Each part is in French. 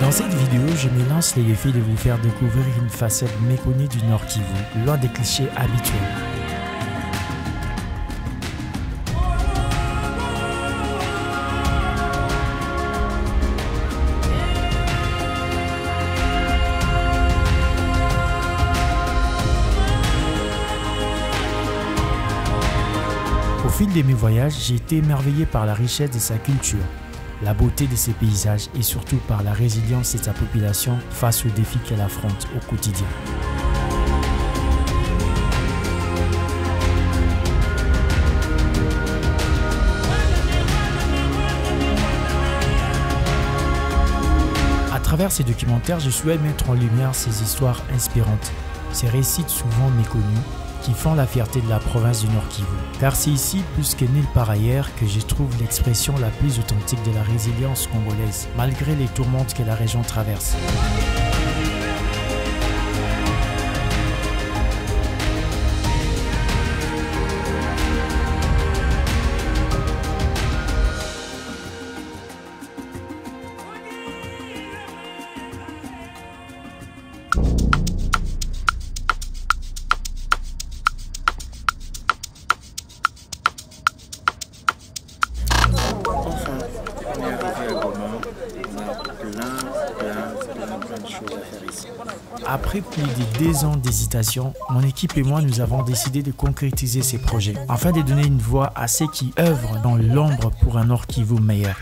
Dans cette vidéo, je me lance les défis de vous faire découvrir une facette méconnue du Nord Kivu, loin des clichés habituels. Au fil de mes voyages, j'ai été émerveillé par la richesse de sa culture, la beauté de ses paysages et surtout par la résilience de sa population face aux défis qu'elle affronte au quotidien. À travers ces documentaires, je souhaite mettre en lumière ces histoires inspirantes, ces récits souvent méconnus, qui font la fierté de la province du Nord Kivu. Car c'est ici, plus que nulle part ailleurs, que je trouve l'expression la plus authentique de la résilience congolaise, malgré les tourmentes que la région traverse. Après plus de 2 ans d'hésitation, mon équipe et moi nous avons décidé de concrétiser ces projets afin de donner une voix à ceux qui œuvrent dans l'ombre pour un Nord Kivu meilleur.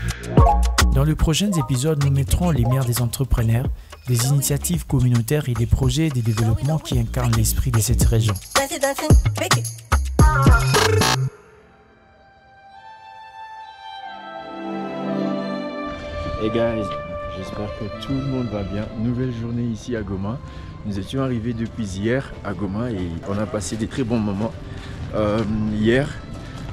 Dans les prochains épisodes, nous mettrons en lumière des entrepreneurs, des initiatives communautaires et des projets de développement qui incarnent l'esprit de cette région. Hey guys, j'espère que tout le monde va bien. Nouvelle journée ici à Goma. Nous étions arrivés depuis hier à Goma et on a passé des très bons moments. Hier,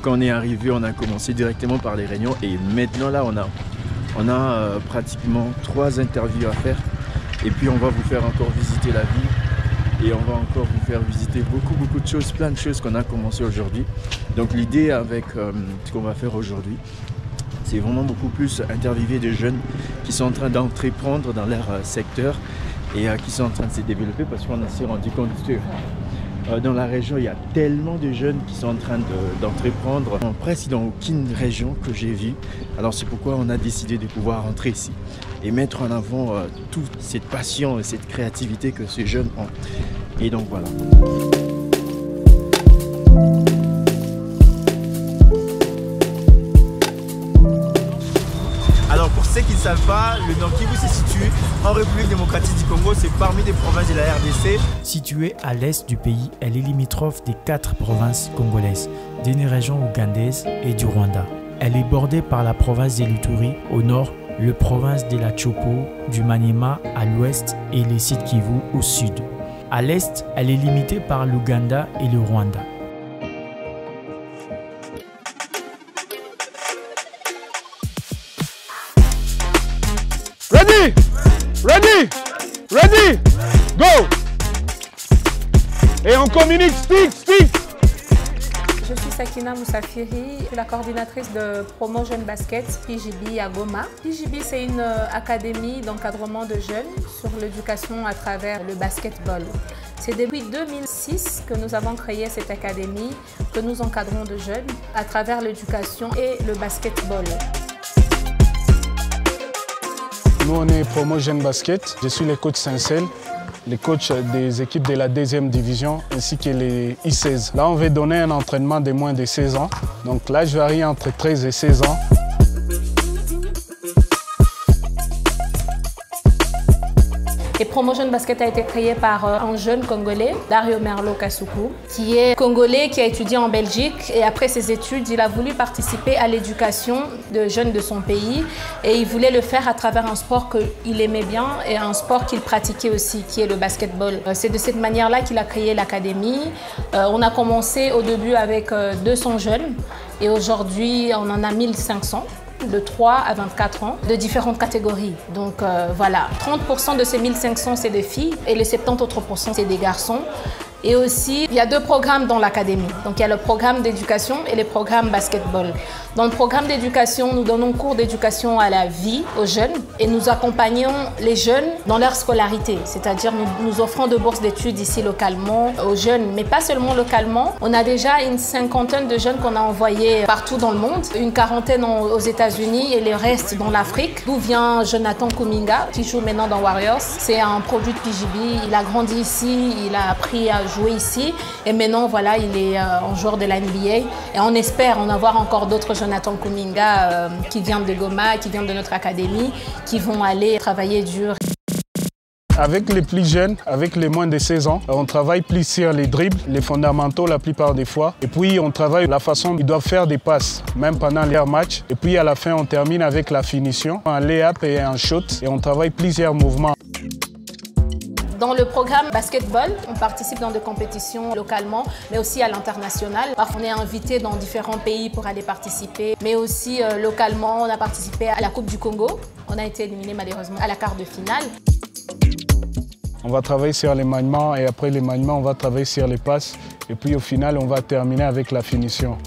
quand on est arrivé, on a commencé directement par les réunions et maintenant là, on a pratiquement 3 interviews à faire. Et puis on va vous faire encore visiter la ville et on va encore vous faire visiter beaucoup de choses, plein de choses qu'on a commencé aujourd'hui. Donc l'idée avec ce qu'on va faire aujourd'hui, c'est vraiment beaucoup plus interviewer des jeunes qui sont en train d'entreprendre dans leur secteur et qui sont en train de se développer parce qu'on s'est rendu compte que dans la région, il y a tellement de jeunes qui sont en train d'entreprendre. Presque dans aucune région que j'ai vue. Alors c'est pourquoi on a décidé de pouvoir rentrer ici et mettre en avant toute cette passion et cette créativité que ces jeunes ont. Et donc voilà. Alors pour ceux qui ne savent pas, le Nord Kivu se situe en République démocratique du Congo, c'est parmi les provinces de la RDC. Située à l'est du pays, elle est limitrophe des 4 provinces congolaises, d'une région ougandaise et du Rwanda. Elle est bordée par la province de l'Ituri au nord, la province de la Chopo, du Maniema à l'ouest et les Sud Kivu au sud. À l'est, elle est limitée par l'Ouganda et le Rwanda. Ready! Ready! Ready! Go! Et on communique, speak! Je suis Sakina Moussafiri, la coordinatrice de Promo Jeune Basket PJB à Goma. PJB, c'est une académie d'encadrement de jeunes sur l'éducation à travers le basketball. C'est depuis 2006 que nous avons créé cette académie, que nous encadrons de jeunes à travers l'éducation et le basketball. Nous, on est Promo Jeune Basket. Je suis le coach Sincel, le coach des équipes de la 2e division ainsi que les I16. Là, on va donner un entraînement de moins de 16 ans. Donc l'âge varie entre 13 et 16 ans. Et Promo Jeune Basket a été créé par un jeune Congolais, Dario Merlo Kasuku, qui est Congolais, qui a étudié en Belgique. Et après ses études, il a voulu participer à l'éducation de jeunes de son pays. Et il voulait le faire à travers un sport qu'il aimait bien et un sport qu'il pratiquait aussi, qui est le basketball. C'est de cette manière-là qu'il a créé l'académie. On a commencé au début avec 200 jeunes et aujourd'hui, on en a 1500. De 3 à 24 ans, de différentes catégories. Donc voilà, 30% de ces 1500 c'est des filles et les 70 autres % c'est des garçons. Et aussi, il y a 2 programmes dans l'académie. Donc il y a le programme d'éducation et le programme basketball. Dans le programme d'éducation, nous donnons cours d'éducation à la vie aux jeunes et nous accompagnons les jeunes dans leur scolarité. C'est-à-dire nous offrons de bourses d'études ici localement aux jeunes, mais pas seulement localement. On a déjà une 50aine de jeunes qu'on a envoyés partout dans le monde, une 40aine aux États-Unis et les restes dans l'Afrique. D'où vient Jonathan Kuminga, qui joue maintenant dans Warriors. C'est un produit de PGB. Il a grandi ici, il a appris à jouer ici et maintenant voilà, il est un joueur de la NBA et on espère en avoir encore d'autres Jonathan Kuminga qui viennent de Goma, qui viennent de notre académie, qui vont aller travailler dur. Avec les plus jeunes, avec les moins de 16 ans, on travaille plus sur les dribbles, les fondamentaux la plupart des fois. Et puis on travaille la façon dont ils doivent faire des passes, même pendant leur match. Et puis à la fin, on termine avec la finition, un lay-up et un shoot. Et on travaille plusieurs mouvements. Dans le programme basketball, on participe dans des compétitions localement, mais aussi à l'international. Parfois, on est invité dans différents pays pour aller participer, mais aussi localement, on a participé à la Coupe du Congo. On a été éliminé malheureusement à la quart de finale. On va travailler sur les maniements et après les maniements, on va travailler sur les passes. Et puis au final, on va terminer avec la finition.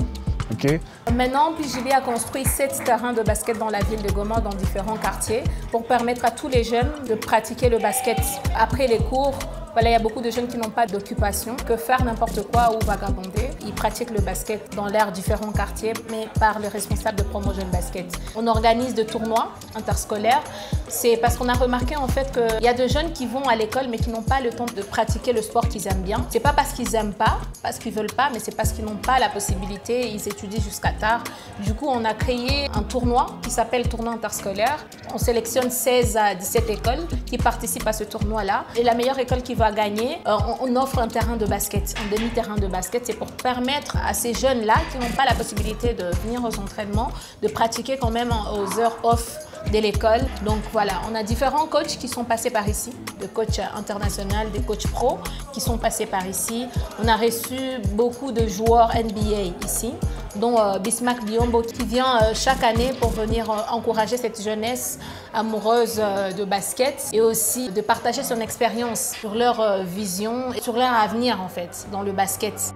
Okay. Maintenant, PGB a construit 7 terrains de basket dans la ville de Goma, dans différents quartiers, pour permettre à tous les jeunes de pratiquer le basket après les cours. Voilà, il y a beaucoup de jeunes qui n'ont pas d'occupation, que faire n'importe quoi ou vagabonder. Ils pratiquent le basket dans leurs différents quartiers, mais par le responsable de Promotion Basket. On organise des tournois interscolaires. C'est parce qu'on a remarqué en fait qu'il y a des jeunes qui vont à l'école mais qui n'ont pas le temps de pratiquer le sport qu'ils aiment bien. C'est pas parce qu'ils n'aiment pas, parce qu'ils veulent pas, mais c'est parce qu'ils n'ont pas la possibilité. Ils étudient jusqu'à tard. Du coup, on a créé un tournoi qui s'appelle Tournoi interscolaire. On sélectionne 16 à 17 écoles qui participent à ce tournoi-là. Et la meilleure école qui va gagner, on offre un terrain de basket, un demi-terrain de basket. C'est pour permettre à ces jeunes-là qui n'ont pas la possibilité de venir aux entraînements, de pratiquer quand même aux heures off de l'école. Donc voilà, on a différents coachs qui sont passés par ici, des coachs internationaux, des coachs pro qui sont passés par ici. On a reçu beaucoup de joueurs NBA ici, dont Bismack Biombo qui vient chaque année pour venir encourager cette jeunesse amoureuse de basket et aussi de partager son expérience sur leur vision et sur leur avenir en fait dans le basket.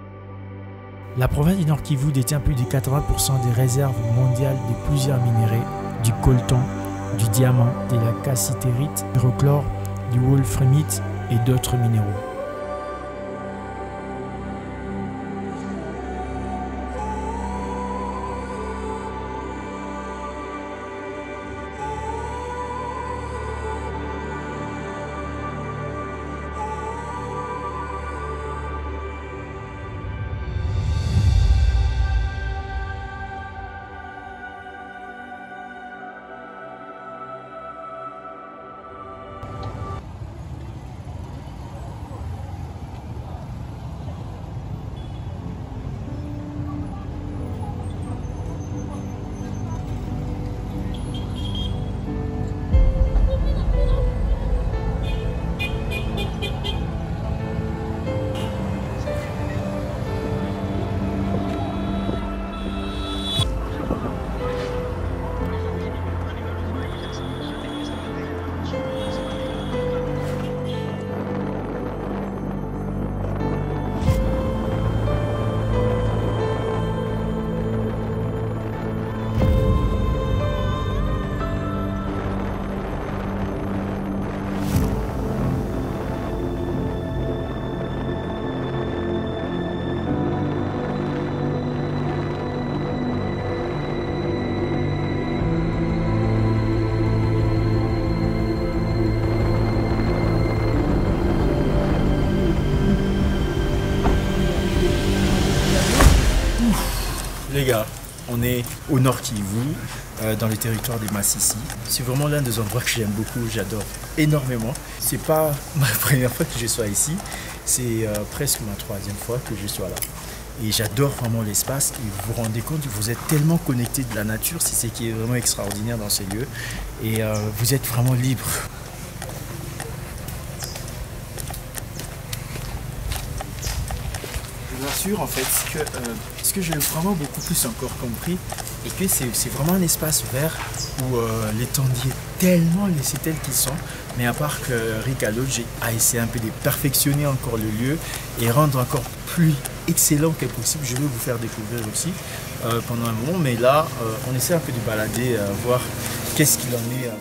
La province du Nord Kivu détient plus de 80% des réserves mondiales de plusieurs minéraux, du coltan, du diamant, de la cassitérite, du rochlore, du wolframite et d'autres minéraux. Les gars, on est au Nord Kivu, dans le territoire des Massissi. C'est vraiment l'un des endroits que j'aime beaucoup, j'adore énormément. C'est pas ma première fois que je sois ici, c'est presque ma 3e fois que je sois là. Et j'adore vraiment l'espace et vous vous rendez compte, vous êtes tellement connecté de la nature, c'est ce qui est vraiment extraordinaire dans ces lieux. Et vous êtes vraiment libre. Je vous assure en fait ce que j'ai vraiment beaucoup plus encore compris et que c'est vraiment un espace vert où les tendiers tellement laissés tels qu'ils sont Mais à part que Rika Lodge a essayé un peu de perfectionner encore le lieu et rendre encore plus excellent que possible, je vais vous faire découvrir aussi pendant un moment. Mais là, on essaie un peu de balader, voir qu'est-ce qu'il en est.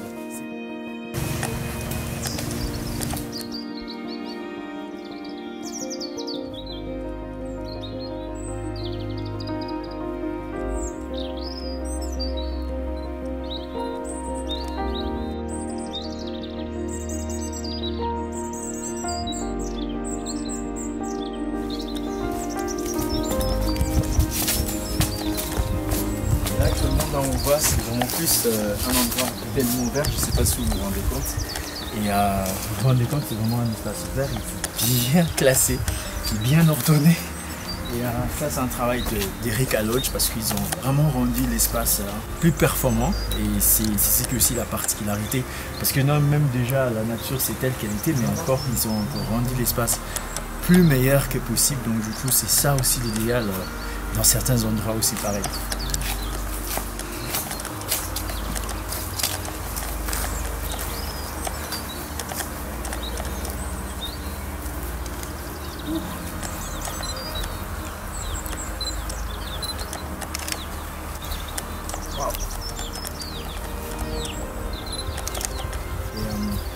Là où on voit, c'est vraiment plus un endroit tellement vert, je ne sais pas si vous vous rendez compte. Et vous vous rendez compte, c'est vraiment un espace vert, il est bien classé, il est bien ordonné. Et ça, c'est un travail de Rika Lodge parce qu'ils ont vraiment rendu l'espace plus performant. Et c'est aussi la particularité. Parce que non, même déjà, la nature, c'est telle qu'elle était, mais encore, ils ont encore rendu l'espace plus meilleur que possible. Donc du coup, c'est ça aussi l'idéal dans certains endroits aussi pareil.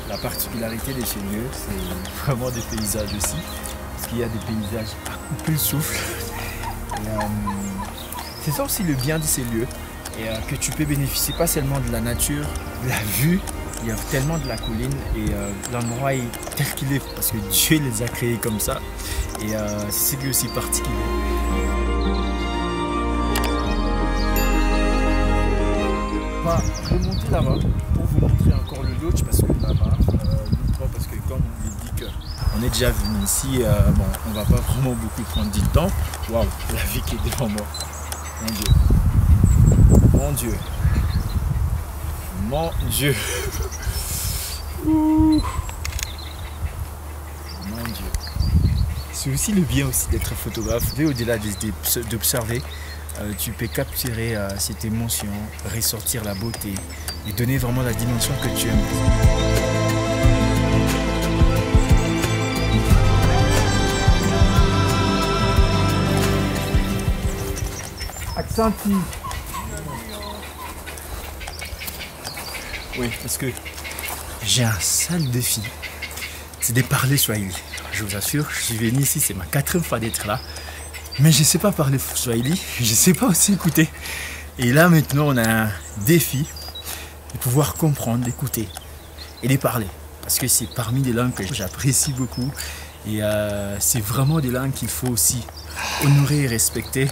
La particularité de ces lieux, c'est vraiment des paysages aussi, parce qu'il y a des paysages à couper le souffle. C'est ça aussi le bien de ces lieux, et que tu peux bénéficier pas seulement de la nature, de la vue, il y a tellement de la colline, et l'endroit est tel qu'il est, parce que Dieu les a créés comme ça, et c'est ce qui est aussi particulier. On va remonter là-bas pour vous montrer encore le lodge parce que là-bas, parce que comme on vous dit qu'on est déjà venu ici, bon, on va pas vraiment beaucoup prendre du temps. Waouh, la vie qui est devant moi. Mon Dieu. Mon Dieu. Mon Dieu. Ouh. Mon Dieu. C'est aussi le bien aussi d'être photographe. Au-delà d'observer, tu peux capturer cette émotion, ressortir la beauté et donner vraiment la dimension que tu aimes. Accenti. Oui, parce que j'ai un sale défi, c'est de parler Swahili. Je vous assure, je suis venu ici, c'est ma 4e fois d'être là. Mais je ne sais pas parler Swahili, je ne sais pas aussi écouter. Et là maintenant on a un défi de pouvoir comprendre, d'écouter et de parler. Parce que c'est parmi les langues que j'apprécie beaucoup. Et c'est vraiment des langues qu'il faut aussi honorer et respecter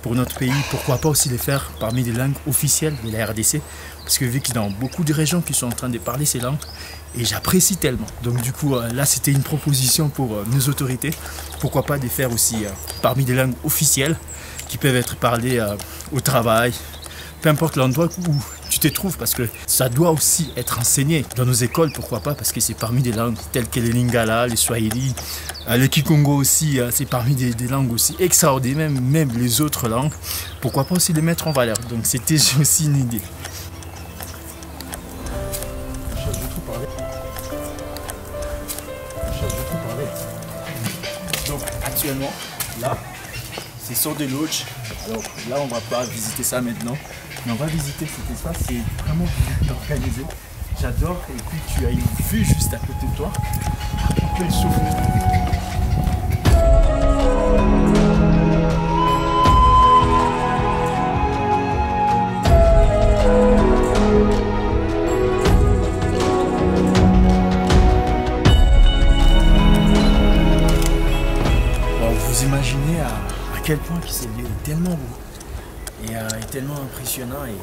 pour notre pays. Pourquoi pas aussi les faire parmi les langues officielles de la RDC. Parce que vu qu'il y a dans beaucoup de régions qui sont en train de parler ces langues, et j'apprécie tellement. Donc du coup, là, c'était une proposition pour nos autorités. Pourquoi pas de faire aussi parmi des langues officielles qui peuvent être parlées au travail, peu importe l'endroit où tu te trouves, parce que ça doit aussi être enseigné dans nos écoles, pourquoi pas, parce que c'est parmi des langues telles que les Lingala, les Swahili, le Kikongo aussi, c'est parmi des langues aussi extraordinaires, même les autres langues. Pourquoi pas aussi les mettre en valeur. Donc c'était aussi une idée. Donc actuellement, là, c'est sur des lodges. Alors là, on va pas visiter ça maintenant, mais on va visiter cet espace. C'est vraiment bien organisé. J'adore. Et puis tu as une vue juste à côté de toi. Un peu le souffle. Vous imaginez à quel point ce lieu est tellement beau et est tellement impressionnant. Et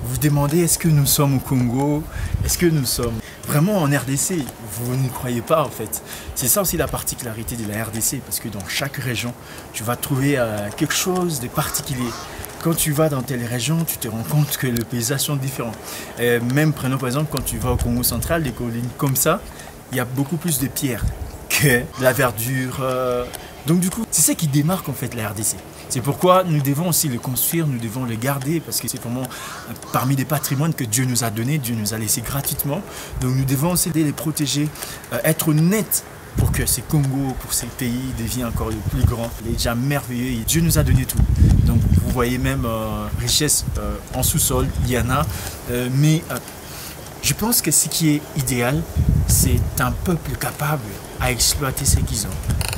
vous vous demandez, est-ce que nous sommes au Congo? Est-ce que nous sommes vraiment en RDC? Vous ne croyez pas en fait. C'est ça aussi la particularité de la RDC, parce que dans chaque région, tu vas trouver quelque chose de particulier. Quand tu vas dans telle région, tu te rends compte que les paysages sont différents. Même prenons par exemple quand tu vas au Congo central, des collines comme ça, il y a beaucoup plus de pierres que de la verdure. Donc du coup, c'est ça qui démarque en fait la RDC. C'est pourquoi nous devons aussi le construire, nous devons le garder, parce que c'est vraiment parmi les patrimoines que Dieu nous a donné, Dieu nous a laissé gratuitement. Donc nous devons aussi les protéger, être honnêtes pour que ces Congo, pour ces pays deviennent encore le plus grand. Il est déjà merveilleux et Dieu nous a donné tout. Donc vous voyez même richesse en sous-sol, il y en a, mais je pense que ce qui est idéal, c'est un peuple capable à exploiter ce qu'ils ont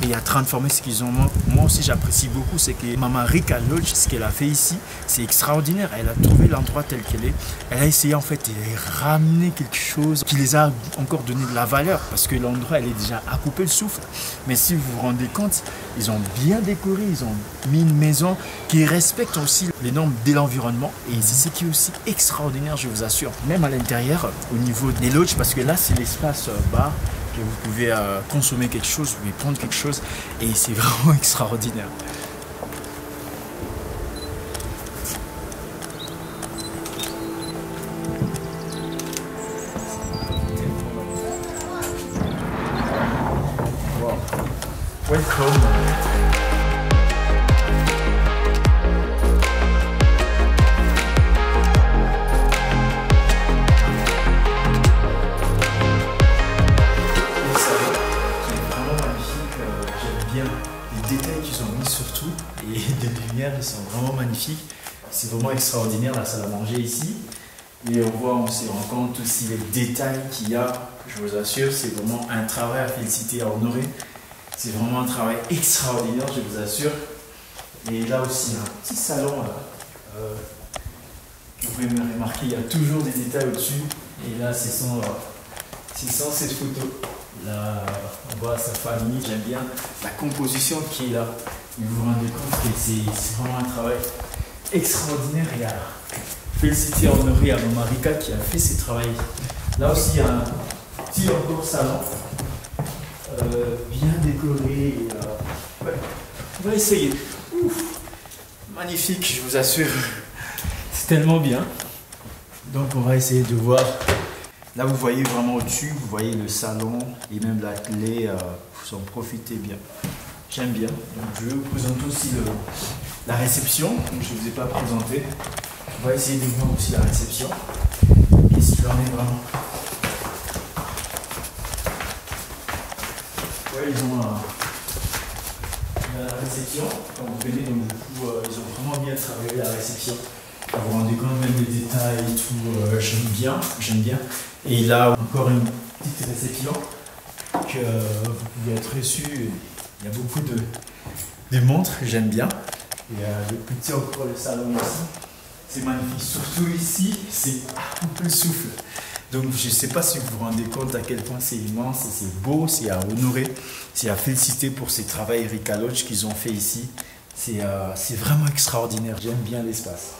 et à transformer ce qu'ils ont. Moi aussi, j'apprécie beaucoup ce que Maman Rika Lodge, ce qu'elle a fait ici, c'est extraordinaire. Elle a trouvé l'endroit tel qu'elle est. Elle a essayé en fait de ramener quelque chose qui les a encore donné de la valeur parce que l'endroit, elle est déjà à couper le souffle. Mais si vous vous rendez compte, ils ont bien décoré, ils ont mis une maison qui respecte aussi les normes de l'environnement et c'est ce qui est aussi extraordinaire, je vous assure. Même à l'intérieur, au niveau des lodges, parce que là, c'est l'espace bar. Vous pouvez consommer quelque chose, vous pouvez prendre quelque chose et c'est vraiment extraordinaire. Wow. Welcome. Les détails qu'ils ont mis surtout et les lumières, ils sont vraiment magnifiques. C'est vraiment extraordinaire la salle à manger ici. Et on se rend compte aussi les détails qu'il y a. Je vous assure, c'est vraiment un travail à féliciter, à honorer. C'est vraiment un travail extraordinaire, je vous assure. Et là aussi, un petit salon là. Vous pouvez me remarquer, il y a toujours des détails au-dessus. Et là, c'est sans cette photo. Là, on voit sa famille, j'aime bien la composition qui est là. Vous vous rendez compte que c'est vraiment un travail extraordinaire. Et à féliciter, honorer à Maman Rika qui a fait ce travail. Là aussi, il y a un petit encore salon, bien décoré. Et, ouais. On va essayer. Ouf, magnifique, je vous assure. C'est tellement bien. Donc, on va essayer de voir. Là, vous voyez vraiment au-dessus, vous voyez le salon et même la clé, vous en profitez bien. J'aime bien. Donc, je vais vous présenter aussi la réception, donc je ne vous ai pas présenté. On va essayer de voir aussi la réception. Qu'est-ce qu'il en est vraiment. Ouais, ils ont la réception, quand vous venez, donc du coup, ils ont vraiment bien travaillé la réception. Vous vous rendez compte même des détails et tout, j'aime bien. Et là, encore une petite réception que vous pouvez être reçu. Il y a beaucoup de montres, j'aime bien. Et le petit encore, le salon aussi, c'est magnifique. Surtout ici, c'est à couper le souffle. Donc je ne sais pas si vous vous rendez compte à quel point c'est immense, c'est beau, c'est à honorer, c'est à féliciter pour ces travaux Rika Lodge qu'ils ont fait ici. C'est vraiment extraordinaire, j'aime bien l'espace.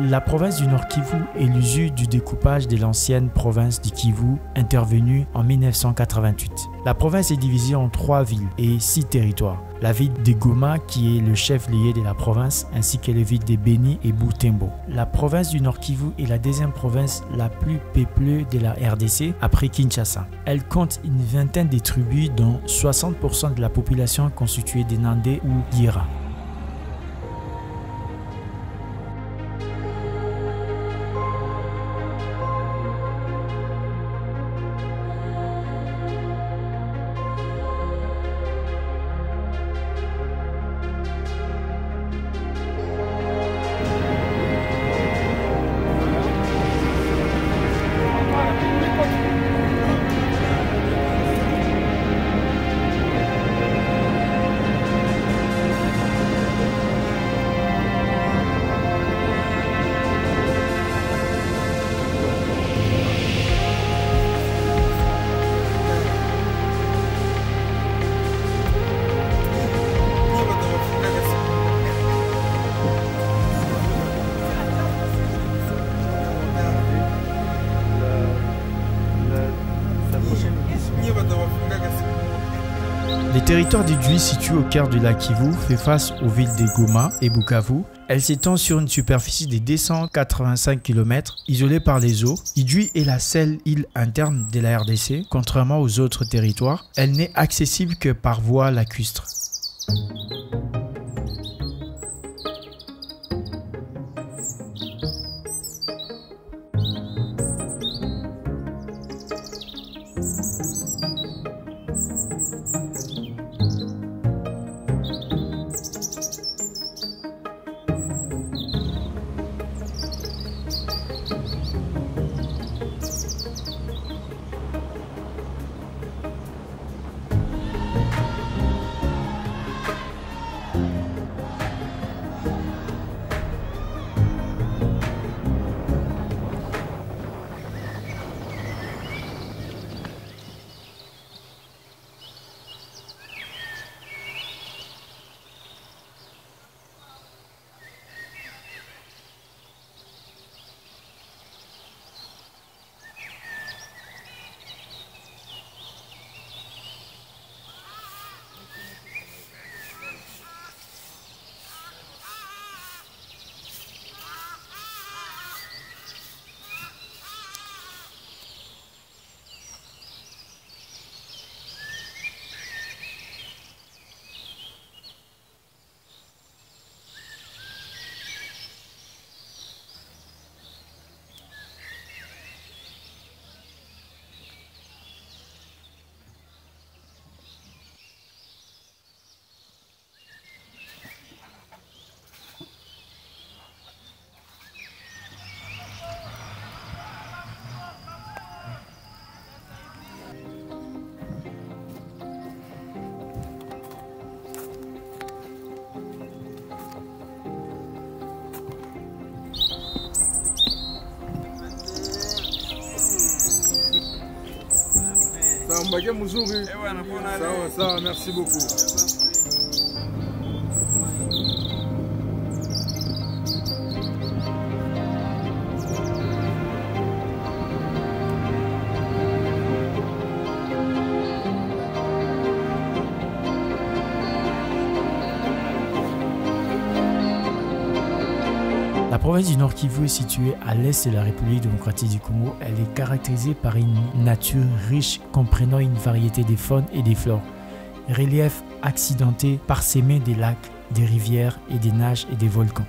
La province du Nord Kivu est l'usure du découpage de l'ancienne province du Kivu intervenue en 1988. La province est divisée en 3 villes et 6 territoires. La ville de Goma qui est le chef-lieu de la province ainsi que les villes de Beni et Butembo. La province du Nord Kivu est la deuxième province la plus peuplée de la RDC après Kinshasa. Elle compte une vingtaine de tribus dont 60% de la population constituée de Nandais ou Yera. Le territoire du Djui, situé au cœur du lac Kivu, fait face aux villes de Goma et Bukavu. Elle s'étend sur une superficie de 285 km, isolée par les eaux. Idjui est la seule île interne de la RDC, contrairement aux autres territoires. Elle n'est accessible que par voie lacustre. Mbage mzuri. Sawa sawa, merci beaucoup. La province du Nord Kivu est située à l'est de la République démocratique du Congo. Elle est caractérisée par une nature riche comprenant une variété de faunes et de flores. Relief accidenté parsemé des lacs, des rivières et des nages et des volcans.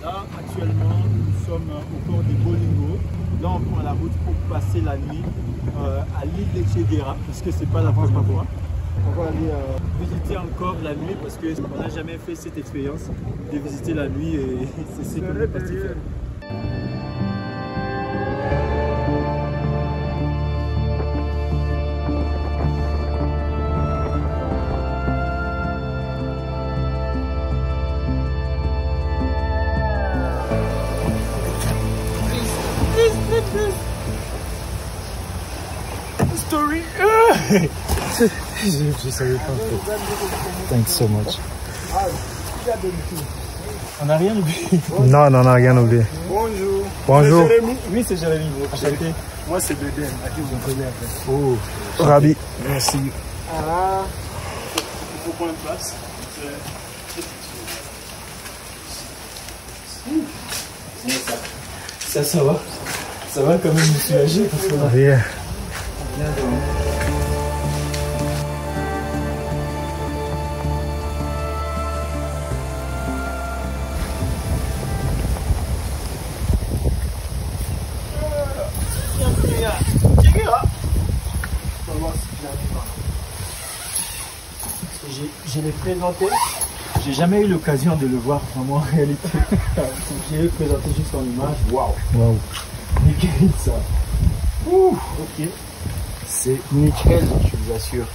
Là, actuellement, nous sommes au port de Bolingo. Là, on prend la route pour passer la nuit à l'île de Tchegera, parce que c'est pas la première fois. On va aller visiter encore la nuit, parce qu'on n'a jamais fait cette expérience de visiter la nuit et c'est ce qu'on est parti faire. Story. Je savais pas. Thanks so much. On n'a rien oublié. Non, non, on n'a rien oublié. Bonjour. Bonjour. C'est Jérémy. Oui, c'est Jérémy. Enchanté. Moi, c'est Beden. À qui vous connaissez après. Oh, Rabi. Merci. Ah, il faut prendre place. Ça va. Ça va quand même me soulager parce que là, Yeah. je l'ai présenté, j'ai jamais eu l'occasion de le voir vraiment en réalité. J'ai présenté juste en image. Waouh! Wow. Nickel ça! Ouh, ok. C'est nickel, je vous assure.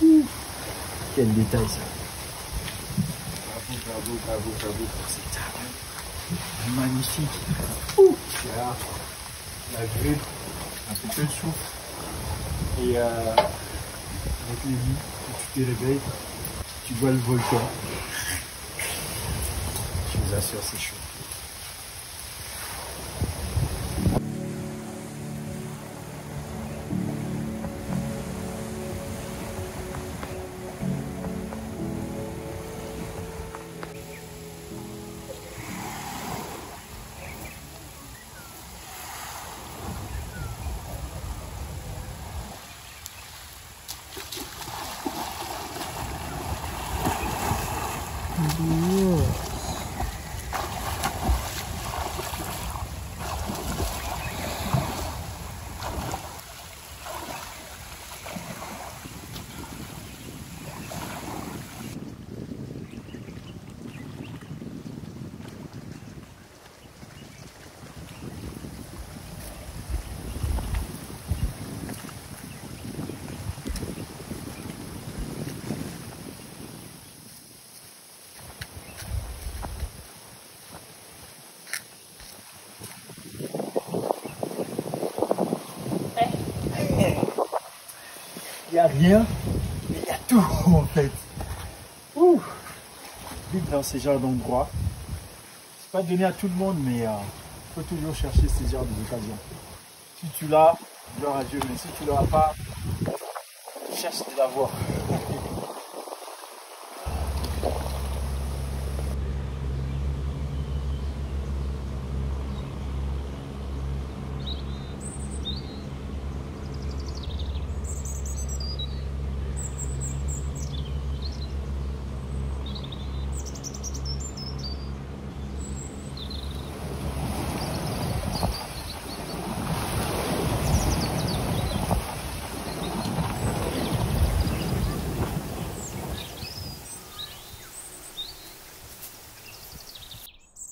Ouh. Quel détail ça! Bravo. C'est table. Magnifique. Ouh. Là, la grille, un petit peu de souffle. Et avec les lits, tu te réveilles, tu vois le volcan. Je vous assure, c'est chaud. rien, mais il y a tout en fait. Ouh. Vivre dans ce genre d'endroit, c'est pas donné à tout le monde, mais il faut toujours chercher ce genre d'occasions. Si tu l'as, gloire à Dieu, mais si tu l'auras pas, cherche de l'avoir.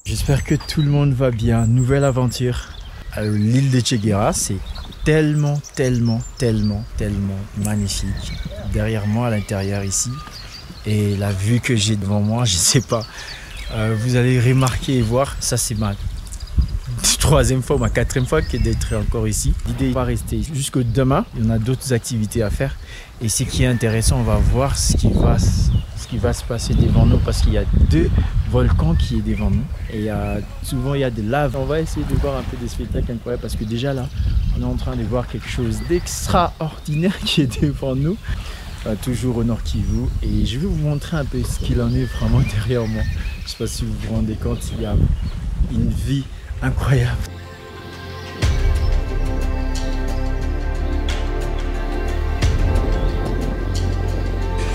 J'espère que tout le monde va bien. Nouvelle aventure à l'île de Tchèguera. C'est tellement magnifique. Derrière moi, à l'intérieur ici. Et la vue que j'ai devant moi, je ne sais pas. Vous allez remarquer et voir, ça c'est ma troisième fois, ma quatrième fois d'être encore ici. L'idée n'est pas rester jusqu'au demain. Il y en a d'autres activités à faire. Et ce qui est intéressant, on va voir ce qui va se passer devant nous parce qu'il y a deux volcans qui est devant nous et souvent il y a de lave. On va essayer de voir un peu des spectacles incroyables parce que déjà là on est en train de voir quelque chose d'extraordinaire qui est devant nous, toujours au Nord Kivu, et je vais vous montrer un peu ce qu'il en est vraiment derrière moi. Je ne sais pas si vous vous rendez compte, il y a une vie incroyable.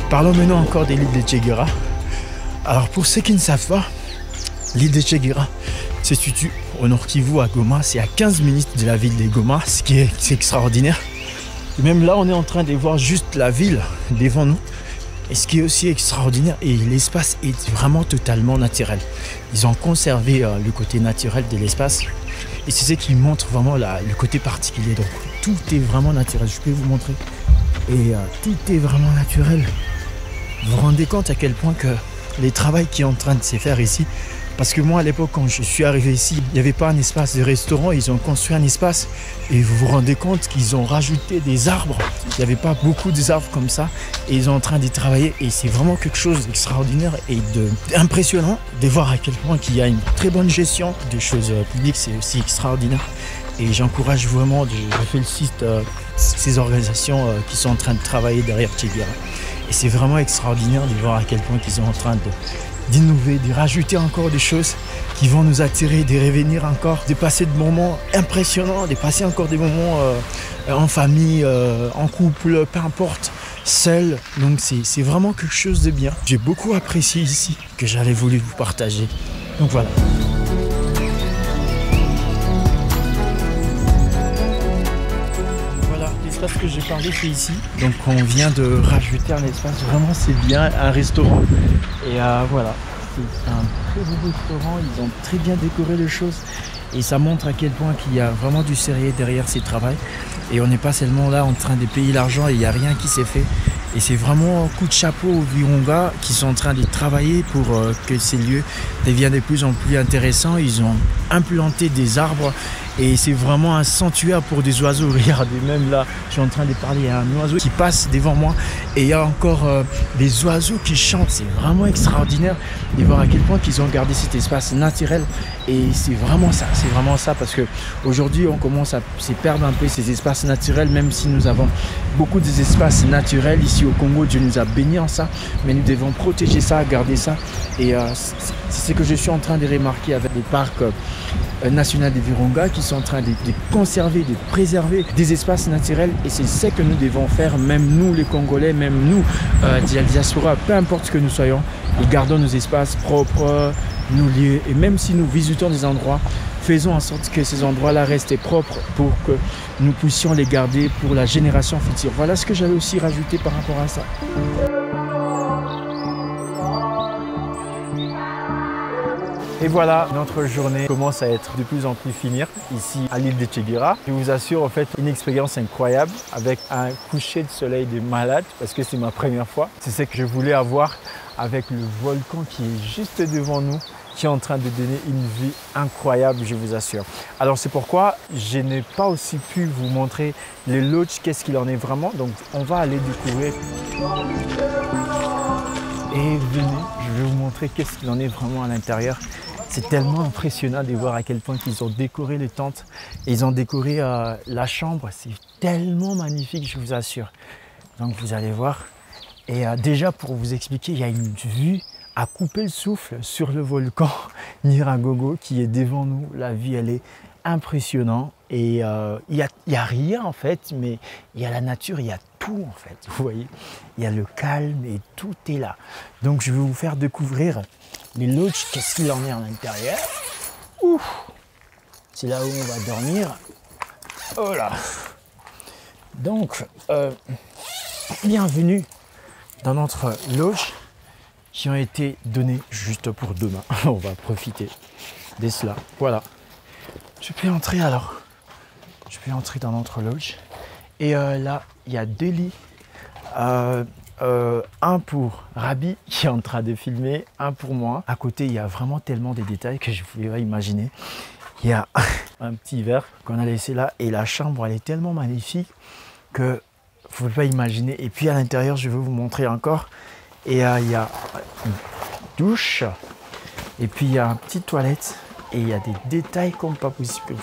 Parlons maintenant encore de l'île de Tchèguera. Alors pour ceux qui ne savent pas, l'île de Tchèguera se situe au Nord Kivu à Goma. C'est à 15 minutes de la ville de Goma, ce qui est extraordinaire. Et même là, on est en train de voir juste la ville devant nous. Et ce qui est aussi extraordinaire, et l'espace est vraiment totalement naturel. Ils ont conservé le côté naturel de l'espace. Et c'est ce qui montre vraiment le côté particulier. Donc tout est vraiment naturel. Je peux vous montrer. Et tout est vraiment naturel. Vous vous rendez compte à quel point que les travaux qui est en train de se faire ici, parce que moi à l'époque quand je suis arrivé ici, il n'y avait pas un espace de restaurant, ils ont construit un espace et vous vous rendez compte qu'ils ont rajouté des arbres. Il n'y avait pas beaucoup d'arbres comme ça et ils sont en train d'y travailler et c'est vraiment quelque chose d'extraordinaire et d'impressionnant de voir à quel point qu'il y a une très bonne gestion des choses publiques, c'est aussi extraordinaire. Et j'encourage vraiment, je félicite ces organisations qui sont en train de travailler derrière Tchèguera. Et c'est vraiment extraordinaire de voir à quel point ils sont en train d'innover, de rajouter encore des choses qui vont nous attirer, de revenir encore, de passer de moments impressionnants, de passer encore des moments en famille, en couple, peu importe, seul. Donc c'est vraiment quelque chose de bien. J'ai beaucoup apprécié ici, que j'avais voulu vous partager. Donc voilà. L'espace que j'ai parlé, c'est ici. Donc on vient de rajouter un espace, vraiment c'est bien, un restaurant. Et voilà, c'est un très beau restaurant, ils ont très bien décoré les choses. Et ça montre à quel point qu'il y a vraiment du sérieux derrière ces travaux. Et on n'est pas seulement là en train de payer l'argent et il n'y a rien qui s'est fait. Et c'est vraiment un coup de chapeau aux Virunga qui sont en train de travailler pour que ces lieux deviennent de plus en plus intéressants. Ils ont implanté des arbres et c'est vraiment un sanctuaire pour des oiseaux. Regardez, même là, je suis en train de parler, il y a un oiseau qui passe devant moi et il y a encore des oiseaux qui chantent. C'est vraiment extraordinaire de voir à quel point qu'ils ont gardé cet espace naturel. Et c'est vraiment ça parce qu'aujourd'hui on commence à se perdre un peu ces espaces naturels, même si nous avons beaucoup d'espaces naturels ici au Congo. Dieu nous a bénis en ça, mais nous devons protéger ça, garder ça. Et c'est ce que je suis en train de remarquer avec les parcs nationaux des Virunga qui sont en train de conserver, de préserver des espaces naturels. Et c'est ce que nous devons faire, même nous les Congolais, même nous de la diaspora, peu importe ce que nous soyons, et gardons nos espaces propres, nos lieux. Et même si nous visitons des endroits, faisons en sorte que ces endroits-là restent propres pour que nous puissions les garder pour la génération future. Voilà ce que j'avais aussi rajouté par rapport à ça. Et voilà, notre journée commence à être de plus en plus finie ici à l'île de Tchèguera. Je vous assure en fait une expérience incroyable avec un coucher de soleil de malade parce que c'est ma première fois. C'est ce que je voulais avoir avec le volcan qui est juste devant nous. qui est en train de donner une vue incroyable, je vous assure. Alors c'est pourquoi je n'ai pas aussi pu vous montrer les lodges, qu'est-ce qu'il en est vraiment. Donc on va aller découvrir. Et venez, je vais vous montrer qu'est-ce qu'il en est vraiment à l'intérieur. C'est tellement impressionnant de voir à quel point ils ont décoré les tentes. Et ils ont décoré la chambre. C'est tellement magnifique, je vous assure. Donc vous allez voir. Et déjà pour vous expliquer, il y a une vue à couper le souffle sur le volcan Nyiragongo qui est devant nous. La vue, elle est impressionnante. Et il y a rien en fait, mais il y a la nature, il y a tout en fait. Vous voyez, il y a le calme et tout est là. Donc je vais vous faire découvrir les lodges, qu'est-ce qu'il en est à l'intérieur. C'est là où on va dormir. Oh là. Donc, bienvenue dans notre lodge qui ont été donnés juste pour demain. On va profiter de cela. Voilà. Je peux entrer alors. Je peux entrer dans notre lodge. Et là, il y a 2 lits. Un pour Rabi qui est en train de filmer, un pour moi. À côté, il y a vraiment tellement de détails que je ne pouvais pas imaginer. Il y a un petit verre qu'on a laissé là et la chambre, elle est tellement magnifique que vous ne pouvez pas imaginer. Et puis à l'intérieur, je vais vous montrer encore. Et il y a une douche et puis il y a une petite toilette et il y a des détails comme pas possible.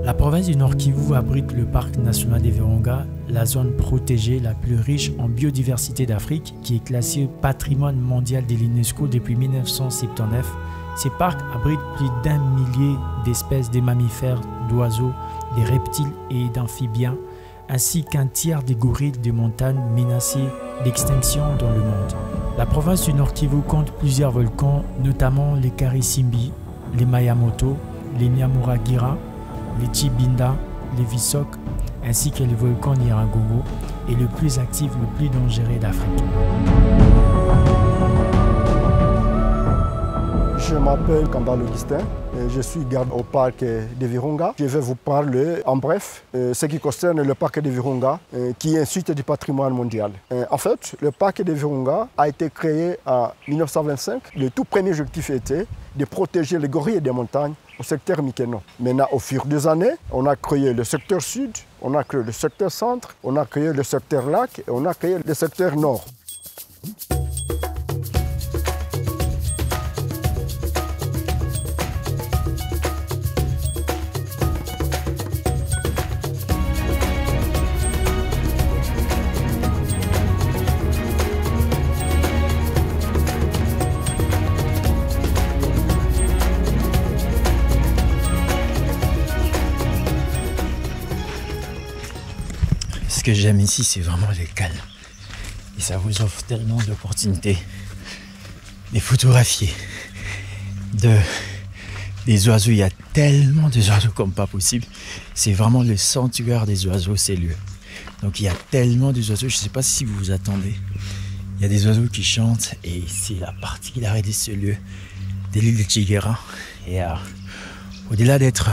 La province du Nord Kivu abrite le parc national des Virunga, la zone protégée la plus riche en biodiversité d'Afrique, qui est classée patrimoine mondial de l'UNESCO depuis 1979. Ces parcs abritent plus d'1 millier d'espèces de mammifères, d'oiseaux, de reptiles et d'amphibiens, ainsi qu'un tiers des gorilles de montagne menacés d'extinction dans le monde. La province du Nord Kivu compte plusieurs volcans, notamment les Karisimbi, les Mayamoto, les Nyamuragira, les Chibinda, les Visok, ainsi que le volcan Nyiragongo est le plus actif, le plus dangereux d'Afrique. Je m'appelle Kambale Augustin, je suis garde au parc des Virunga. Je vais vous parler en bref ce qui concerne le parc des Virunga, qui est un site du patrimoine mondial. En fait, le parc des Virunga a été créé en 1925. Le tout premier objectif était de protéger les gorilles des montagnes au secteur Mikeno. Maintenant, au fur des années, on a créé le secteur sud, on a créé le secteur centre, on a créé le secteur lac et on a créé le secteur nord. Ce que j'aime ici, c'est vraiment le calme. Et ça vous offre tellement d'opportunités de photographier, des oiseaux. Il y a tellement d'oiseaux comme pas possible. C'est vraiment le sanctuaire des oiseaux, ces lieux. Donc il y a tellement d'oiseaux, je ne sais pas si vous vous attendez. Il y a des oiseaux qui chantent et c'est la particularité de ce lieu, de l'île de Tchégera. Et au-delà d'être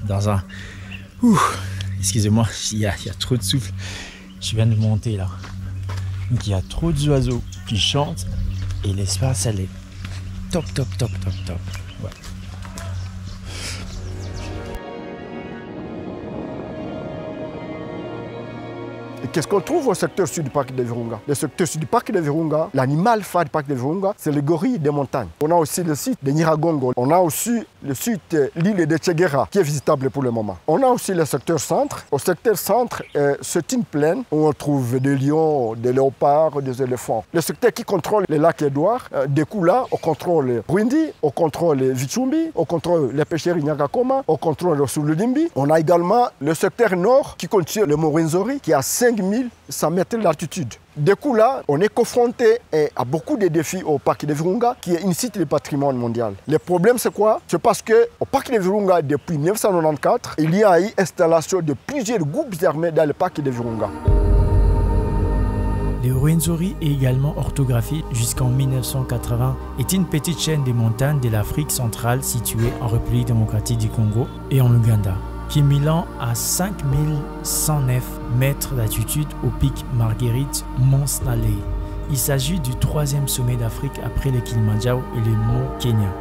dans un... excusez-moi, il y a trop de souffle. Je viens de monter là. Donc il y a trop d'oiseaux qui chantent et l'espace elle est top. Ouais. Et qu'est-ce qu'on trouve au secteur sud du parc de Virunga? Le secteur sud du parc de Virunga, l'animal phare du parc de Virunga, c'est le gorille des montagnes. On a aussi le site de Nyiragongo. On a aussi le site l'île de Tchégera, qui est visitable pour le moment. On a aussi le secteur centre. Au secteur centre, c'est une plaine où on trouve des lions, des léopards, des éléphants. Le secteur qui contrôle le lac Édouard, des coups là, on contrôle Rwindi, on contrôle Vichumbi, on contrôle les pêcheries Nyagakoma, on contrôle le Suludimbi. On a également le secteur nord qui contient le mont Rwenzori, qui a 5100 mètres d'altitude. Du coup là, on est confronté à beaucoup de défis au parc de Virunga, qui est une site de patrimoine mondial. Le problème c'est quoi? C'est parce qu'au parc de Virunga, depuis 1994, il y a eu installation de plusieurs groupes armés dans le parc de Virunga. Le Rwenzori est également orthographié jusqu'en 1980, est une petite chaîne de montagnes de l'Afrique centrale située en République démocratique du Congo et en Ouganda, culminant à 5109 mètres d'altitude au pic Marguerite Mont Snaley. Il s'agit du 3e sommet d'Afrique après le Kilimanjaro et le mont Kenya.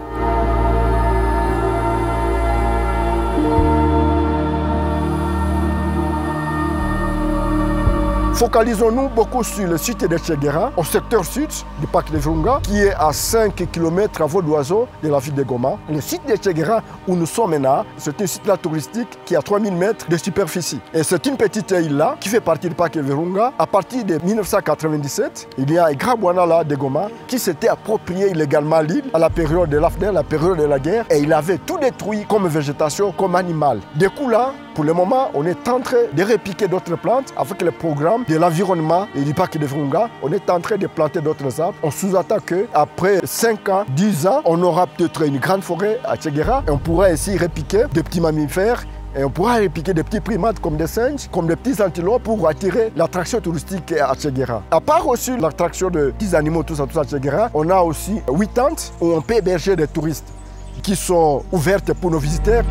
Focalisons-nous beaucoup sur le site de Tchégera, au secteur sud du parc de Virunga, qui est à 5 km à vol d'oiseau de la ville de Goma. Le site de Tchégera où nous sommes maintenant, c'est un site là touristique qui a 3000 mètres de superficie. Et c'est une petite île là qui fait partie du parc de Virunga. À partir de 1997, il y a un grand Bwana là de Goma qui s'était approprié illégalement l'île à la période de l'AFDEL, la période de la guerre, et il avait tout détruit comme végétation, comme animal. Du coup là, pour le moment, on est en train de répliquer d'autres plantes avec le programme de l'environnement et du parc de Virunga. On est en train de planter d'autres arbres. On sous-attend qu'après 5 ans, 10 ans, on aura peut-être une grande forêt à Tchégera et on pourra ainsi répliquer des petits mammifères et on pourra répliquer des petits primates comme des singes, comme des petits antilopes pour attirer l'attraction touristique à Tchégera. À part aussi l'attraction de petits animaux, tout ça à Tchégera, on a aussi 8 tentes où on peut héberger des touristes qui sont ouvertes pour nos visiteurs.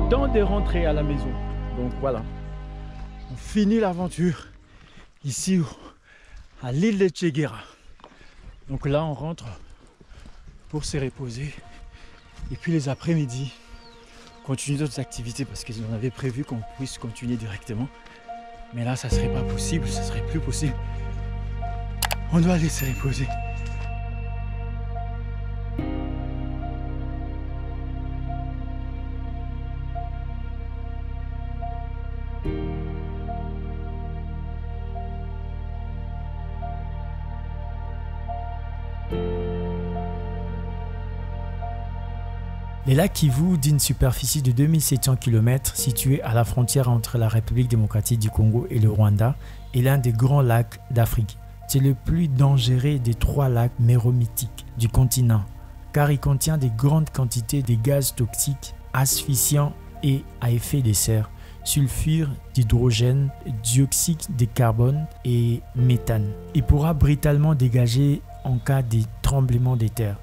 Temps de rentrer à la maison. Donc voilà, on finit l'aventure ici à l'île de Tchégera. Donc là on rentre pour se reposer et puis les après-midi continuer d'autres activités parce qu'ils en avaient prévu qu'on puisse continuer directement, mais là ça serait pas possible, ça serait plus possible. On doit aller se reposer. Le lac Kivu, d'une superficie de 2700 km, situé à la frontière entre la République démocratique du Congo et le Rwanda, est l'un des grands lacs d'Afrique. C'est le plus dangereux des 3 lacs méromythiques du continent, car il contient de grandes quantités de gaz toxiques, asphyxiants et à effet de serre, sulfure d'hydrogène, dioxyde de carbone et méthane. Il pourra brutalement dégager en cas de tremblement de terre.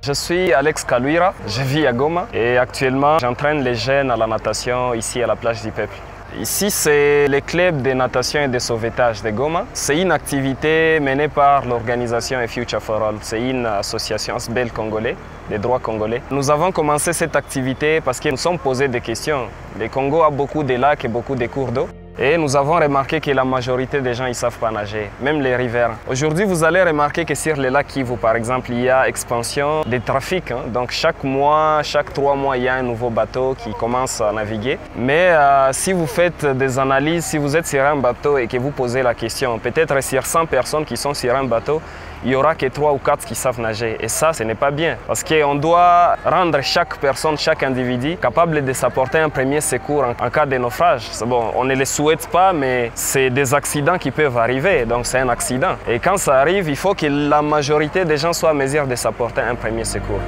Je suis Alex Kaluira, je vis à Goma et actuellement j'entraîne les jeunes à la natation ici à la plage du Peuple. Ici c'est le club de natation et de sauvetage de Goma. C'est une activité menée par l'organisation Future for All. C'est une association SBL congolais, des droits congolais. Nous avons commencé cette activité parce que nous sommes posés des questions. Le Congo a beaucoup de lacs et beaucoup de cours d'eau. Et nous avons remarqué que la majorité des gens ne savent pas nager, même les riverains. Aujourd'hui, vous allez remarquer que sur les lacs Kivu, par exemple, il y a expansion des trafics. Donc chaque mois, chaque 3 mois, il y a un nouveau bateau qui commence à naviguer. Mais si vous faites des analyses, si vous êtes sur un bateau et que vous posez la question, peut-être sur 100 personnes qui sont sur un bateau, il n'y aura que 3 ou 4 qui savent nager. Et ça, ce n'est pas bien. Parce qu'on doit rendre chaque personne, chaque individu capable de s'apporter un premier secours en cas de naufrage. Bon, on ne le souhaite pas, mais c'est des accidents qui peuvent arriver. Donc c'est un accident. Et quand ça arrive, il faut que la majorité des gens soient en mesure de s'apporter un premier secours.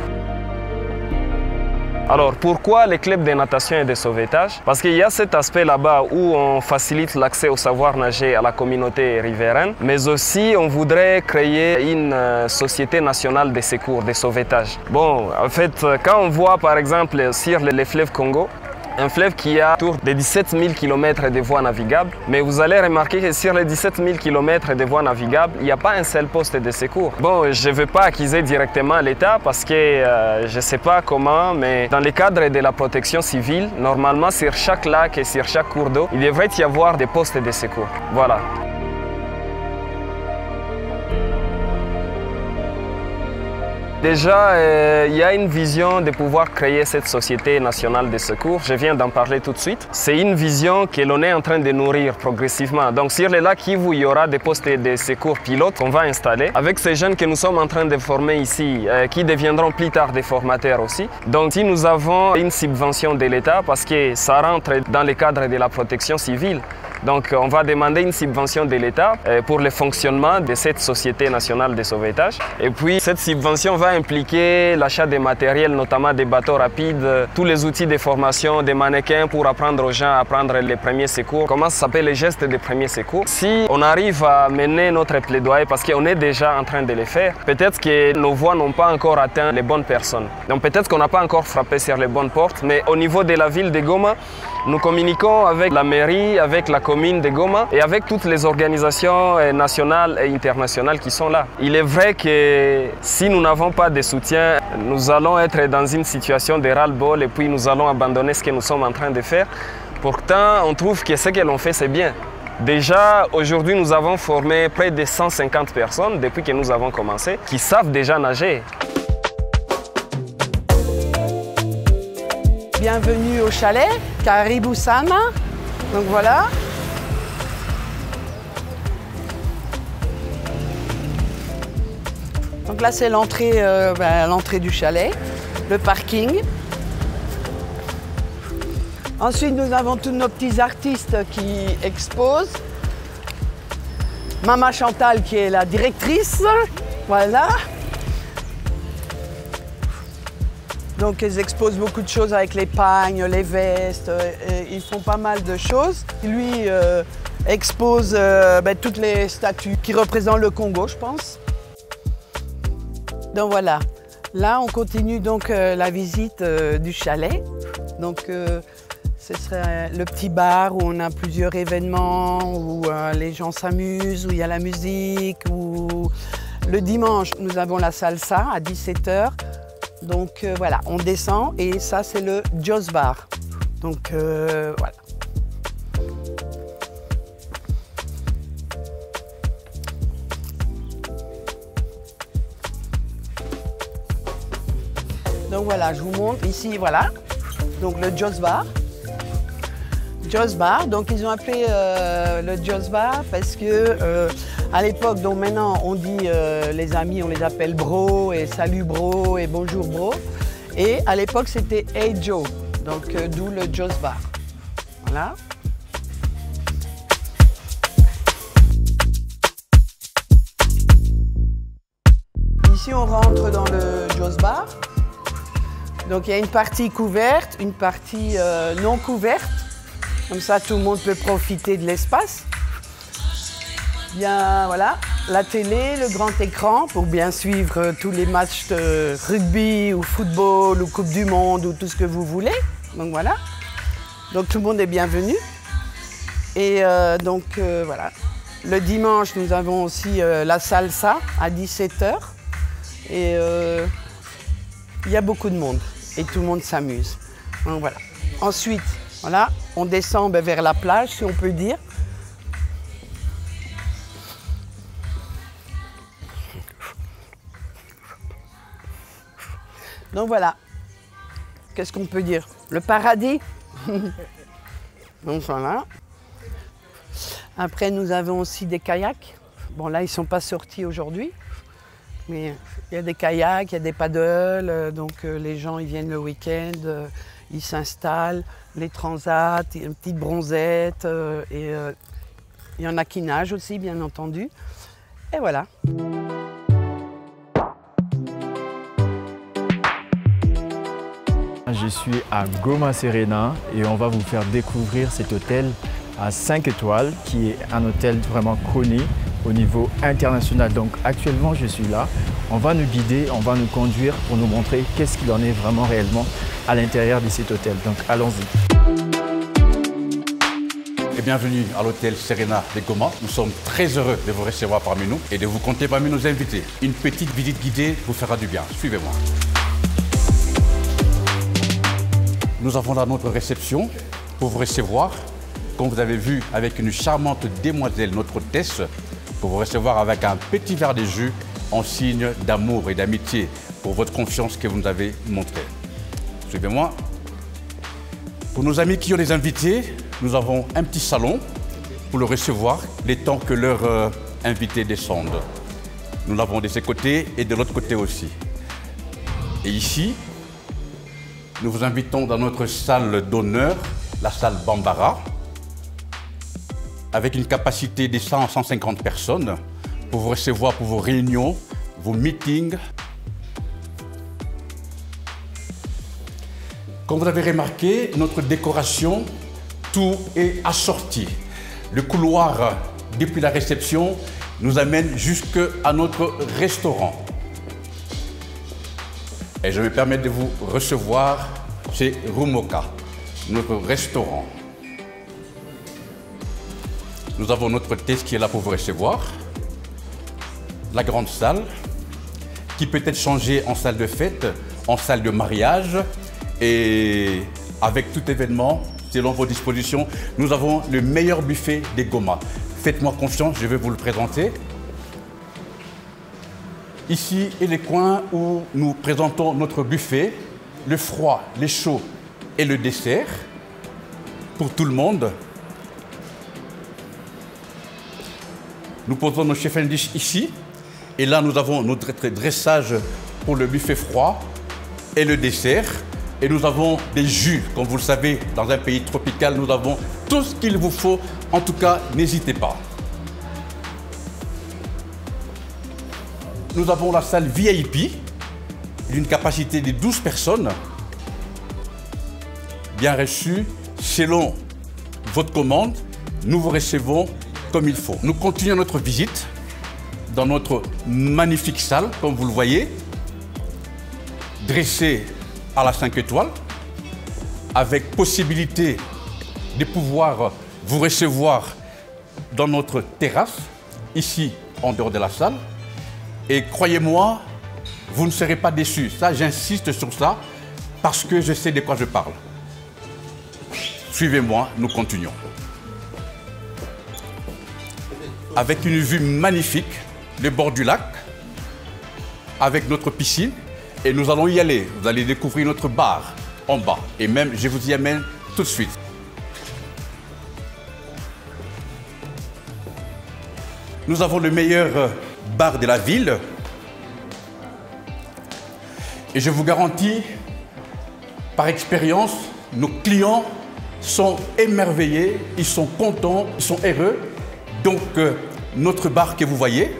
Alors, pourquoi les clubs de natation et de sauvetage? Parce qu'il y a cet aspect là-bas où on facilite l'accès au savoir nager à la communauté riveraine, mais aussi on voudrait créer une société nationale de secours, de sauvetage. Bon, en fait, quand on voit par exemple sur le fleuve Congo, un fleuve qui a autour de 17 000 km de voies navigables. Mais vous allez remarquer que sur les 17 000 km de voies navigables, il n'y a pas un seul poste de secours. Bon, je ne veux pas accuser directement l'État parce que je ne sais pas comment, mais dans le cadre de la protection civile, normalement sur chaque lac et sur chaque cours d'eau, il devrait y avoir des postes de secours. Voilà. Déjà, il y a une vision de pouvoir créer cette société nationale de secours. Je viens d'en parler tout de suite. C'est une vision que l'on est en train de nourrir progressivement. Donc sur les lacs Kivu, il y aura des postes de secours pilotes qu'on va installer. Avec ces jeunes que nous sommes en train de former ici, qui deviendront plus tard des formateurs aussi. Donc si nous avons une subvention de l'État, parce que ça rentre dans le cadre de la protection civile, donc on va demander une subvention de l'État pour le fonctionnement de cette société nationale de sauvetage. Et puis cette subvention va impliquer l'achat de matériel, notamment des bateaux rapides, tous les outils de formation, des mannequins pour apprendre aux gens à prendre les premiers secours. Comment ça s'appelle les gestes de premiers secours? Si on arrive à mener notre plaidoyer, parce qu'on est déjà en train de le faire, peut-être que nos voix n'ont pas encore atteint les bonnes personnes. Donc peut-être qu'on n'a pas encore frappé sur les bonnes portes, mais au niveau de la ville de Goma, nous communiquons avec la mairie, avec la commune de Goma et avec toutes les organisations nationales et internationales qui sont là. Il est vrai que si nous n'avons pas de soutien, nous allons être dans une situation de ras-le-bol et puis nous allons abandonner ce que nous sommes en train de faire. Pourtant, on trouve que ce que l'on fait, c'est bien. Déjà, aujourd'hui, nous avons formé près de 150 personnes depuis que nous avons commencé qui savent déjà nager. Bienvenue au chalet, Karibu Sana. Donc voilà. Donc là c'est l'entrée du chalet, le parking. Ensuite nous avons tous nos petits artistes qui exposent. Maman Chantal qui est la directrice, voilà. Donc ils exposent beaucoup de choses avec les pagnes, les vestes, ils font pas mal de choses. Lui expose toutes les statues qui représentent le Congo, je pense. Donc voilà, là on continue donc la visite du chalet. Donc ce serait le petit bar où on a plusieurs événements, où les gens s'amusent, où il y a la musique, où le dimanche nous avons la salsa à 17 h. Donc voilà, on descend et ça c'est le Joss Bar. Donc voilà. Donc voilà, je vous montre ici, voilà. Donc le Joss Bar. Joss Bar, donc ils ont appelé le Joss Bar parce que à l'époque, donc maintenant on dit les amis, on les appelle bro et salut bro et bonjour bro. Et à l'époque c'était Hey Joe, donc d'où le Joss Bar. Voilà. Ici on rentre dans le Joss Bar. Donc il y a une partie couverte, une partie non couverte. Comme ça, tout le monde peut profiter de l'espace. Il y a voilà, la télé, le grand écran pour bien suivre tous les matchs de rugby ou football ou Coupe du Monde ou tout ce que vous voulez. Donc voilà. Donc tout le monde est bienvenu. Et voilà. Le dimanche, nous avons aussi la salsa à 17 h. Et il y a beaucoup de monde et tout le monde s'amuse. Donc voilà. Ensuite, voilà, on descend vers la plage, si on peut dire. Donc voilà, qu'est-ce qu'on peut dire? Le paradis. Donc voilà. Après, nous avons aussi des kayaks. Bon, là, ils ne sont pas sortis aujourd'hui. Mais il y a des kayaks, il y a des paddles, donc les gens ils viennent le week-end, ils s'installent, les transats, une petite bronzette, et il y en a qui nagent aussi, bien entendu. Et voilà. Je suis à Goma Serena et on va vous faire découvrir cet hôtel à 5 étoiles qui est un hôtel vraiment connu au niveau international. Donc actuellement je suis là, on va nous guider, on va nous conduire pour nous montrer qu'est-ce qu'il en est vraiment réellement à l'intérieur de cet hôtel. Donc allons-y. Et bienvenue à l'hôtel Serena de Goma. Nous sommes très heureux de vous recevoir parmi nous et de vous compter parmi nos invités. Une petite visite guidée vous fera du bien. Suivez-moi. Nous avons là notre réception pour vous recevoir, comme vous avez vu, avec une charmante demoiselle, notre hôtesse, pour vous recevoir avec un petit verre de jus en signe d'amour et d'amitié pour votre confiance que vous nous avez montrée. Suivez-moi. Pour nos amis qui ont des invités, nous avons un petit salon pour le recevoir les temps que leurs invités descendent. Nous l'avons de ce côté et de l'autre côté aussi. Et ici, nous vous invitons dans notre salle d'honneur, la salle Bambara, avec une capacité de 100 à 150 personnes pour vous recevoir pour vos réunions, vos meetings. Comme vous l'avez remarqué, notre décoration, tout est assorti. Le couloir, depuis la réception, nous amène jusqu'à notre restaurant. Et je me permets de vous recevoir chez Rumoka, notre restaurant. Nous avons notre hôtesse qui est là pour vous recevoir. La grande salle, qui peut être changée en salle de fête, en salle de mariage. Et avec tout événement, selon vos dispositions, nous avons le meilleur buffet des Goma. Faites-moi confiance, je vais vous le présenter. Ici est le coin où nous présentons notre buffet, le froid, les chauds et le dessert pour tout le monde. Nous posons nos chefs indices ici et là nous avons notre dressage pour le buffet froid et le dessert. Et nous avons des jus, comme vous le savez, dans un pays tropical, nous avons tout ce qu'il vous faut. En tout cas, n'hésitez pas. Nous avons la salle VIP, d'une capacité de 12 personnes, bien reçue. Selon votre commande, nous vous recevons comme il faut. Nous continuons notre visite dans notre magnifique salle, comme vous le voyez, dressée à la 5 étoiles, avec possibilité de pouvoir vous recevoir dans notre terrasse, ici en dehors de la salle. Et croyez-moi, vous ne serez pas déçus. Ça, j'insiste sur ça, parce que je sais de quoi je parle. Suivez-moi, nous continuons. Avec une vue magnifique, le bord du lac, avec notre piscine. Et nous allons y aller. Vous allez découvrir notre bar en bas. Et même, je vous y amène tout de suite. Nous avons le meilleur bar de la ville. Et je vous garantis, par expérience, nos clients sont émerveillés, ils sont contents, ils sont heureux. Donc, notre bar que vous voyez,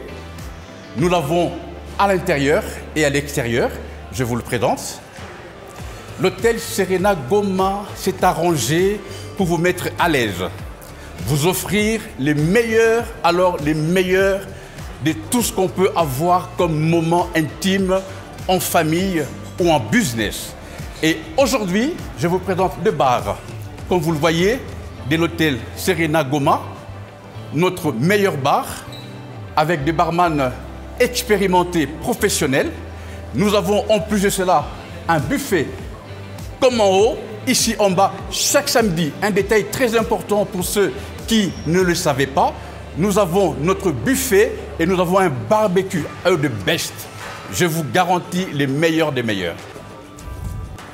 nous l'avons à l'intérieur et à l'extérieur. Je vous le présente. L'hôtel Serena Goma s'est arrangé pour vous mettre à l'aise. Vous offrir les meilleurs, alors les meilleurs de tout ce qu'on peut avoir comme moment intime en famille ou en business. Et aujourd'hui, je vous présente le bar, comme vous le voyez, de l'hôtel Serena Goma, notre meilleur bar, avec des barman expérimentés, professionnels. Nous avons en plus de cela un buffet comme en haut, ici en bas, chaque samedi. Un détail très important pour ceux qui ne le savaient pas. Nous avons notre buffet et nous avons un barbecue, un de best. Je vous garantis les meilleurs des meilleurs.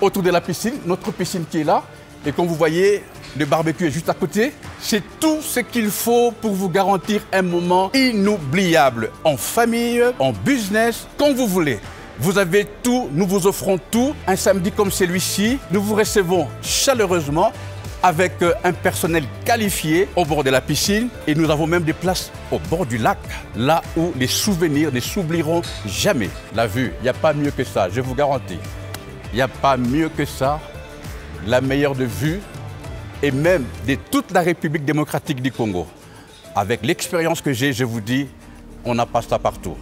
Autour de la piscine, notre piscine qui est là. Et comme vous voyez, le barbecue est juste à côté. C'est tout ce qu'il faut pour vous garantir un moment inoubliable en famille, en business, quand vous voulez. Vous avez tout, nous vous offrons tout. Un samedi comme celui-ci, nous vous recevons chaleureusement avec un personnel qualifié au bord de la piscine et nous avons même des places au bord du lac, là où les souvenirs ne s'oublieront jamais. La vue, il n'y a pas mieux que ça, je vous garantis. Il n'y a pas mieux que ça, la meilleure de vue et même de toute la République démocratique du Congo. Avec l'expérience que j'ai, je vous dis, on n'a pas ça partout.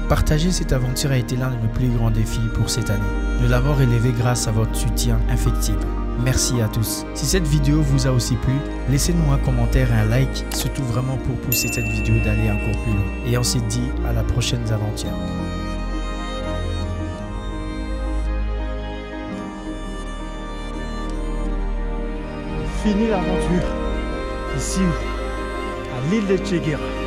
Partager cette aventure a été l'un de nos plus grands défis pour cette année. Nous l'avons relevé grâce à votre soutien infectible. Merci à tous. Si cette vidéo vous a aussi plu, laissez-nous un commentaire et un like, surtout vraiment pour pousser cette vidéo d'aller encore plus loin. Et on se dit à la prochaine aventure. Fini l'aventure ici à l'île de Tchéguéra.